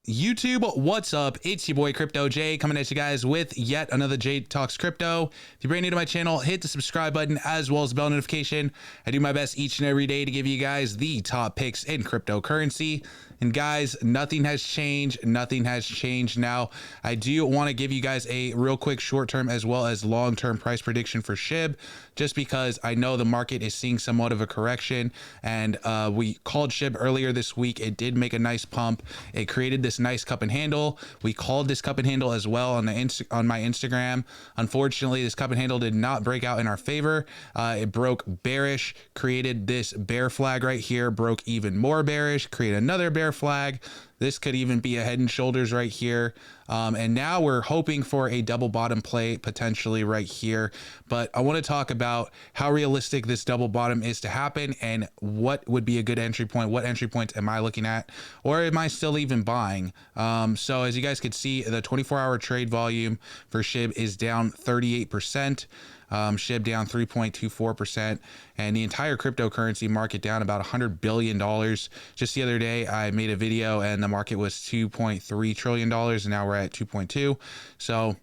YouTube, what's up? It's your boy Crypto Jay coming at you guys with yet another Jay Talks Crypto. If you're brand new to my channel, hit the subscribe button as well as the bell notification. I do my best each and every day to give you guys the top picks in cryptocurrency. And guys, nothing has changed. Nothing has changed now. I do want to give you guys a real quick short-term as well as long-term price prediction for SHIB, just because I know the market is seeing somewhat of a correction. And we called SHIB earlier this week. It did make a nice pump. It created this nice cup and handle. We called this cup and handle as well on my Instagram. Unfortunately, this cup and handle did not break out in our favor. It broke bearish, created this bear flag right here, broke even more bearish, created another bear flag. This could even be a head and shoulders right here. And now we're hoping for a double bottom play potentially right here. But I want to talk about how realistic this double bottom is to happen and what would be a good entry point. What entry points am I looking at, or am I still even buying? So as you guys can see, the 24-hour trade volume for SHIB is down 38%. SHIB down 3.24%, and the entire cryptocurrency market down about $100 billion. Just the other day, I made a video and the market was $2.3 trillion, and now we're at 2.2. So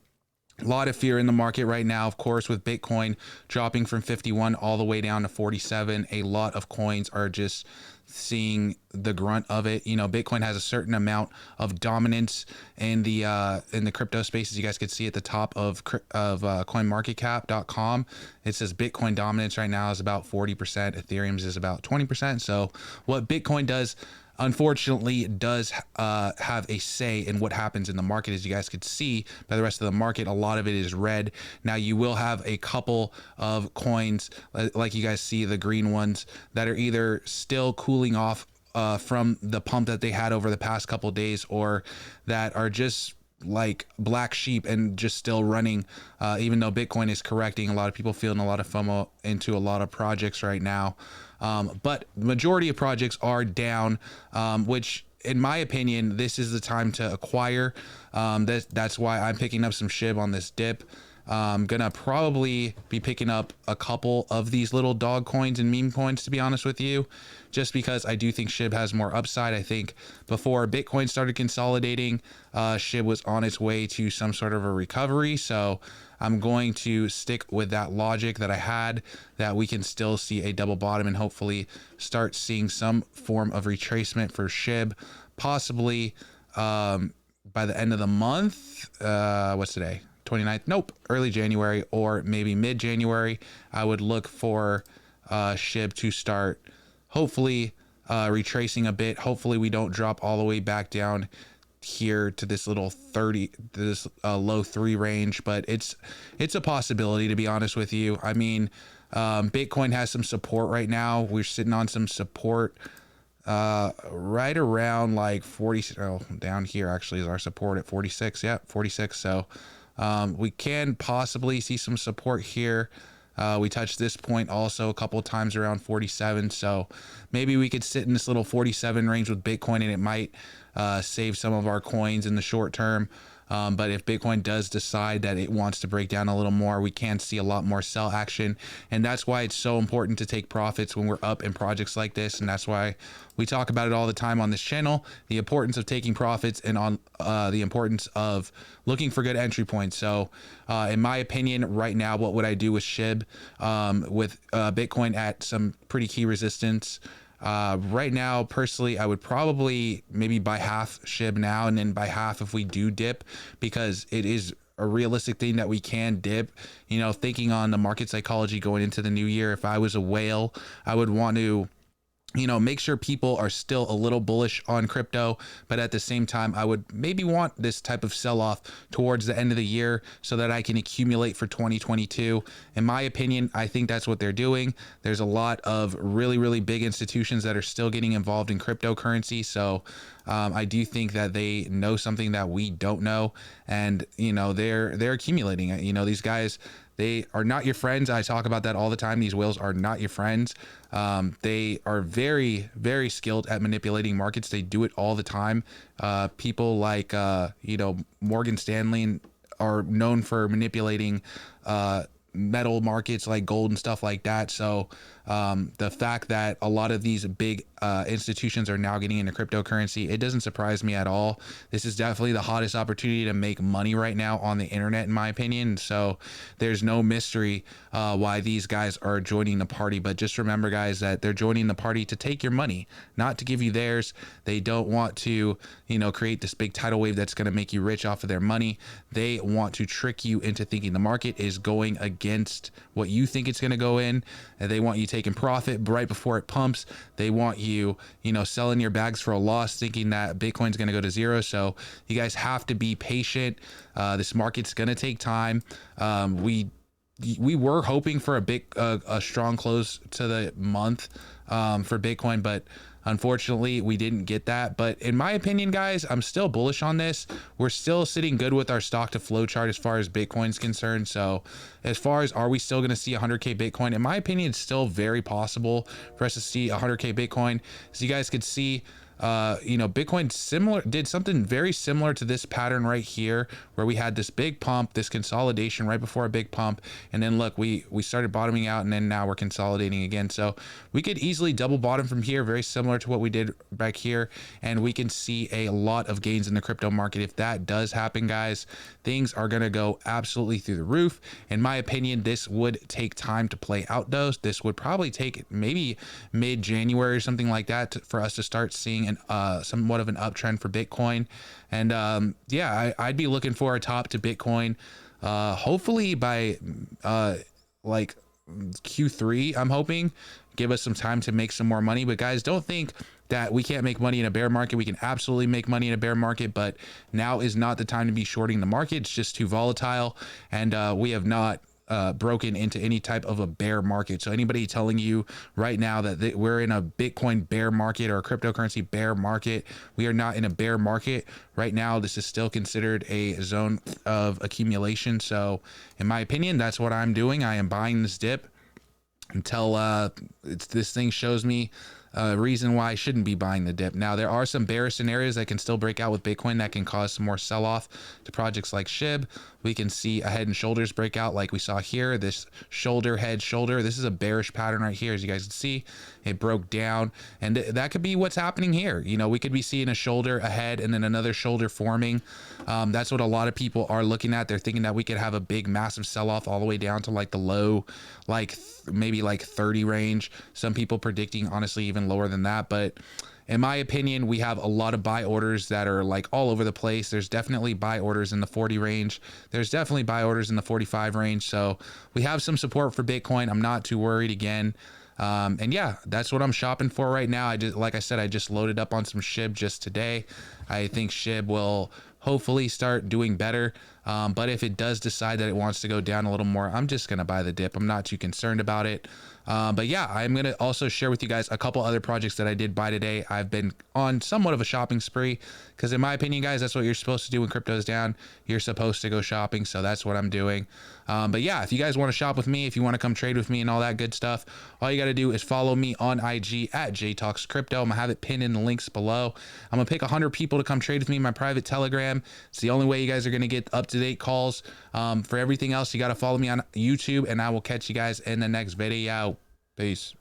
a lot of fear in the market right now, of course, with Bitcoin dropping from 51 all the way down to 47. A lot of coins are just seeing the grunt of it. You know, Bitcoin has a certain amount of dominance in the crypto space. As you guys can see at the top of coinmarketcap.com, it says Bitcoin dominance right now is about 40%. Ethereum's is about 20%. So what Bitcoin does, unfortunately, does have a say in what happens in the market. As you guys could see by the rest of the market, a lot of it is red. Now you will have a couple of coins, like you guys see the green ones, that are either still cooling off from the pump that they had over the past couple of days, or that are just like black sheep and just still running, even though Bitcoin is correcting. A lot of people feeling a lot of FOMO into a lot of projects right now. But the majority of projects are down, which in my opinion, this is the time to acquire. That's why I'm picking up some SHIB on this dip. I'm gonna probably be picking up a couple of these little dog coins and meme coins, to be honest with you, just because I do think SHIB has more upside. I think before Bitcoin started consolidating, SHIB was on its way to some sort of a recovery. So I'm going to stick with that logic that I had, that we can still see a double bottom and hopefully start seeing some form of retracement for SHIB, possibly by the end of the month. What's today? 29th? Nope. Early January or maybe mid-January. I would look for SHIB to start hopefully retracing a bit. Hopefully we don't drop all the way back down here to this little 30, this low 3 range, but it's a possibility, to be honest with you. I mean, Bitcoin has some support right now. We're sitting on some support right around like 40. Down here actually is our support at 46. Yeah, 46. So we can possibly see some support here. We touched this point also a couple of times around 47. So maybe we could sit in this little 47 range with Bitcoin, and it might save some of our coins in the short term. But if Bitcoin does decide that it wants to break down a little more, we can see a lot more sell action. And that's why it's so important to take profits when we're up in projects like this. And that's why we talk about it all the time on this channel, the importance of taking profits and on the importance of looking for good entry points. So in my opinion, right now, what would I do with SHIB, with Bitcoin at some pretty key resistance? Right now, personally, I would probably maybe buy half SHIB now and then buy half if we do dip, because it is a realistic thing that we can dip. You know, thinking on the market psychology going into the new year, if I was a whale, I would want to, you know, make sure people are still a little bullish on crypto, but at the same time, I would maybe want this type of sell-off towards the end of the year so that I can accumulate for 2022. In my opinion, I think that's what they're doing. There's a lot of really, really big institutions that are still getting involved in cryptocurrency. So I do think that they know something that we don't know, and you know, they're accumulating it. You know, these guys, they are not your friends. I talk about that all the time. These whales are not your friends. They are very, very skilled at manipulating markets. They do it all the time. People like, you know, Morgan Stanley are known for manipulating metal markets like gold and stuff like that. So The fact that a lot of these big institutions are now getting into cryptocurrency, it doesn't surprise me at all. This is definitely the hottest opportunity to make money right now on the internet, in my opinion. So there's no mystery why these guys are joining the party. But just remember, guys, that they're joining the party to take your money, not to give you theirs. They don't want to, you know, create this big tidal wave that's going to make you rich off of their money. They want to trick you into thinking the market is going against what you think it's going to go in. And they want you taking profit right before it pumps. They want you, you know, selling your bags for a loss, thinking that Bitcoin's going to go to zero. So you guys have to be patient. This market's going to take time. We were hoping for a strong close to the month for Bitcoin, but unfortunately we didn't get that. But in my opinion, guys, I'm still bullish on this. We're still sitting good with our stock to flow chart as far as Bitcoin's concerned. So as far as, are we still going to see 100K Bitcoin? In my opinion, it's still very possible for us to see 100K Bitcoin. As you guys could see, you know, Bitcoin did something very similar to this pattern right here, where we had this big pump, this consolidation right before a big pump. And then look, we started bottoming out, and then now we're consolidating again. So we could easily double bottom from here, very similar to what we did back here. And we can see a lot of gains in the crypto market. If that does happen, guys, things are going to go absolutely through the roof. In my opinion, this would take time to play out though. This would probably take maybe mid-January or something like that for us to start seeing somewhat of an uptrend for Bitcoin. And yeah, I'd be looking for a top to Bitcoin hopefully by like Q3. I'm hoping, give us some time to make some more money. But guys, don't think that we can't make money in a bear market. We can absolutely make money in a bear market, but now is not the time to be shorting the market. It's just too volatile, and we have not broken into any type of a bear market. So anybody telling you right now that we're in a Bitcoin bear market or a cryptocurrency bear market, we are not in a bear market right now. This is still considered a zone of accumulation. So in my opinion, that's what I'm doing. I am buying this dip until this thing shows me a reason why I shouldn't be buying the dip. Now, there are some bearish scenarios that can still break out with Bitcoin that can cause some more sell-off to projects like Shib. We can see a head and shoulders break out like we saw here, this shoulder, head, shoulder. This is a bearish pattern right here. As you guys can see, it broke down, and that could be what's happening here. You know, we could be seeing a shoulder, a head, and then another shoulder forming. That's what a lot of people are looking at. They're thinking that we could have a big, massive sell-off all the way down to like the low, like maybe like 30 range. Some people predicting, honestly, even lower than that. But in my opinion, we have a lot of buy orders that are like all over the place. There's definitely buy orders in the 40 range. There's definitely buy orders in the 45 range. So we have some support for Bitcoin. I'm not too worried again. And yeah, that's what I'm shopping for right now. Like I said, I just loaded up on some Shib just today. I think Shib will hopefully start doing better. But if it does decide that it wants to go down a little more, I'm just going to buy the dip. I'm not too concerned about it. But yeah, I'm going to also share with you guys a couple other projects that I did buy today. I've been on somewhat of a shopping spree because in my opinion, guys, that's what you're supposed to do when crypto is down. You're supposed to go shopping. So that's what I'm doing. But yeah, if you guys want to shop with me, if you want to come trade with me and all that good stuff, all you got to do is follow me on IG at JTalksCrypto. I'm going to have it pinned in the links below. I'm going to pick 100 people to come trade with me in my private Telegram. It's the only way you guys are going to get up-to-date calls. For everything else, you got to follow me on YouTube, and I will catch you guys in the next video. Peace.